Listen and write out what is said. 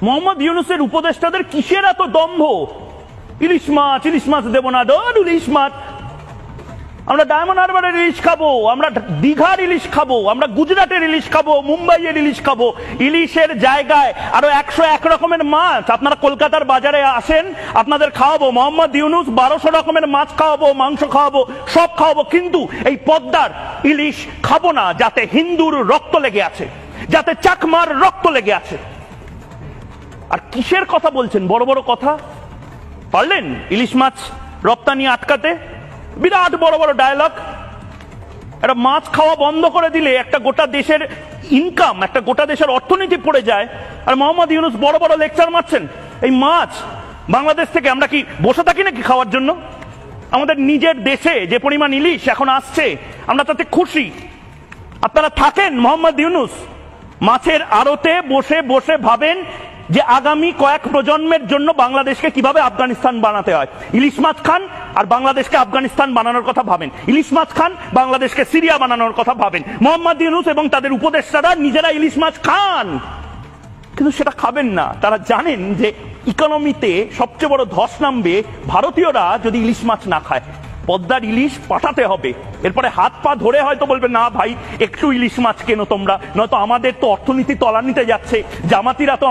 মোহাম্মদ ইউনূসের উপদেষ্টাদের কিসের এত দম্ভ? ইলিশ মাছ দেব না, ধর ইলিশ মাছ। আমরা ডায়মন্ড হারবারের ইলিশ খাবো, আমরা দীঘার ইলিশ খাবো, আমরা গুজরাটের ইলিশ খাবো, মুম্বাইয়ের ইলিশ খাবো। ইলিশের জায়গায় আরো 101 রকমের মাছ। আপনারা কলকাতার বাজারে আসেন, আপনাদের খাওয়াবো। মোহাম্মদ ইউনূস 1200 রকমের মাছ খাওয়াবো, মাংস খাওয়াবো, সব খাওয়াবো, কিন্তু এই পদ্মার ইলিশ খাবো না, যাতে হিন্দুর রক্ত লেগে আছে, যাতে চাকমার রক্ত লেগে আছে। আর কিসের কথা বলছেন? বড় বড় কথা। পারলেন ইলিশ মাছ রপ্তানি আটকাতে? বিরাট বড় বড় ডায়লগ। একটা মাছ খাওয়া বন্ধ করে দিলে একটা গোটা দেশের ইনকাম, একটা গোটা দেশের অর্থনীতি পড়ে যায়। আর মোহাম্মদ ইউনূস বড় বড় লেকচার মারছেন। এই মাছ বাংলাদেশ থেকে আমরা কি বসে থাকি নাকি খাওয়ার জন্য? আমাদের নিজের দেশে যে পরিমাণ ইলিশ এখন আসছে, আমরা তাতে খুশি। আপনারা থাকেন মোহাম্মদ ইউনূস, মাছের আড়তে বসে বসে ভাবেন যে আগামী কয়েক প্রজন্মের জন্য বাংলাদেশকে কিভাবে আফগানিস্তান বানাতে হয়। ইলিশ মাছ খান আর বাংলাদেশকে আফগানিস্তান বানানোর কথা ভাবেন। ইলিশ মাছ খান, বাংলাদেশকে সিরিয়া বানানোর কথা ভাবেন। মোহাম্মদ ইউনূস এবং তাদের উপদেষ্টারা নিজেরা ইলিশ মাছ খান, কিন্তু সেটা খাবেন না। তারা জানেন যে ইকোনমিতে সবচেয়ে বড় ধস নামবে ভারতীয়রা যদি ইলিশ মাছ না খায়। পদ্মার ইলিশ পাঠাতে হবে, এরপরে হাত পা ধরে হয়তো বলবে না ভাই একটু ইলিশ মাছ কেন তোমরা, নয়তো আমাদের তো অর্থনীতি তলানিতে যাচ্ছে। জামাতিরা তো